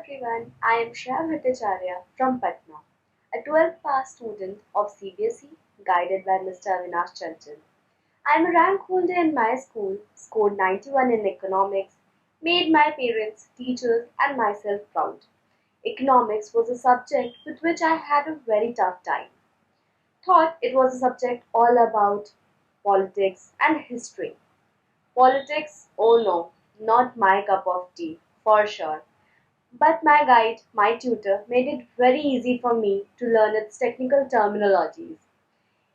everyone, I am Shreya Bhattacharya from Patna, a 12th pass student of CBSE guided by Mr. Avinash Chanchal. I am a rank holder in my school, scored 91 in economics, made my parents, teachers, and myself proud. Economics was a subject with which I had a very tough time. Thought it was a subject all about politics and history. Politics, oh no, not my cup of tea, for sure. But my guide, my tutor, made it very easy for me to learn its technical terminologies.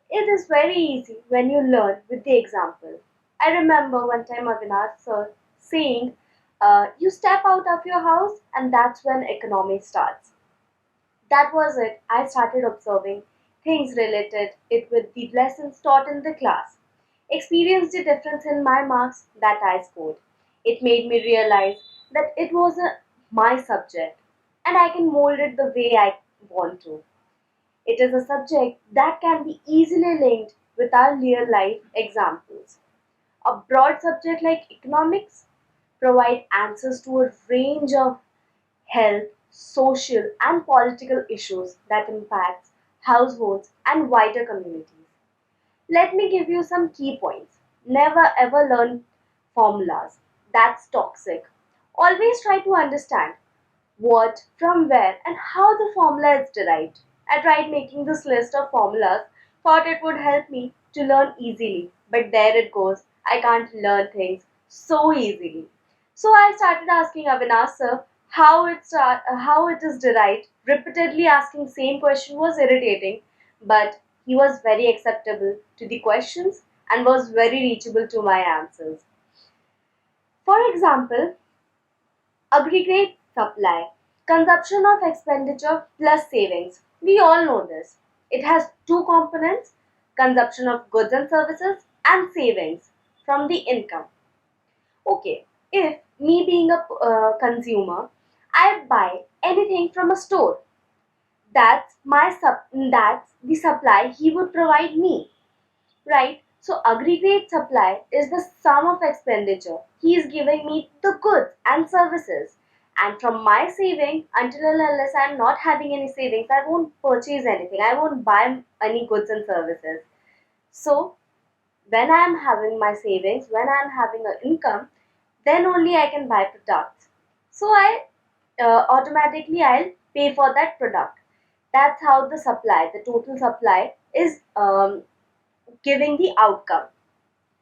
It is very easy when you learn with the example. I remember one time Avinash sir saying, you step out of your house and that's when economy starts. That was it. I started observing things related it with the lessons taught in the class. Experienced the difference in my marks that I scored. It made me realize that it was my subject and I can mold it the way I want to. It is a subject that can be easily linked with our real life examples. A broad subject like economics provide answers to a range of health, social and political issues that impacts households and wider communities. Let me give you some key points. Never ever learn formulas. That's toxic. Always try to understand what, from where, and how the formula is derived. I tried making this list of formulas, thought it would help me to learn easily, but there it goes. I can't learn things so easily. So I started asking Avinash sir how it is derived. Repeatedly asking same question was irritating, but he was very acceptable to the questions and was very reachable to my answers. For example, aggregate supply, consumption of expenditure plus savings. We all know this. It has two components, consumption of goods and services and savings from the income. Okay, if me being a consumer, I buy anything from a store, that's the supply he would provide me, right? So aggregate supply is the sum of expenditure. He is giving me the goods and services. And from my saving, until and unless I'm not having any savings, I won't purchase anything. I won't buy any goods and services. So when I'm having my savings, when I'm having an income, then only I can buy products. So I automatically I'll pay for that product. That's how the supply, the total supply, is giving the outcome.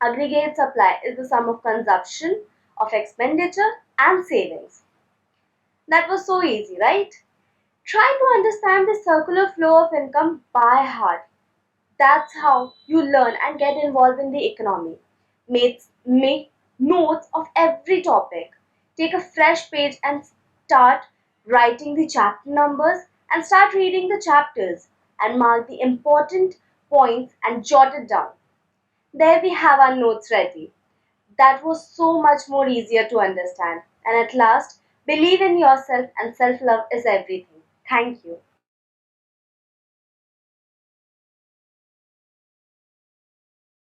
Aggregate supply is the sum of consumption, of expenditure, and savings. That was so easy, right? Try to understand the circular flow of income by heart. That's how you learn and get involved in the economy. Make notes of every topic. Take a fresh page and start writing the chapter numbers and start reading the chapters and mark the important points and jot it down. There we have our notes ready. That was so much more easier to understand. And at last, believe in yourself and self love is everything. Thank you.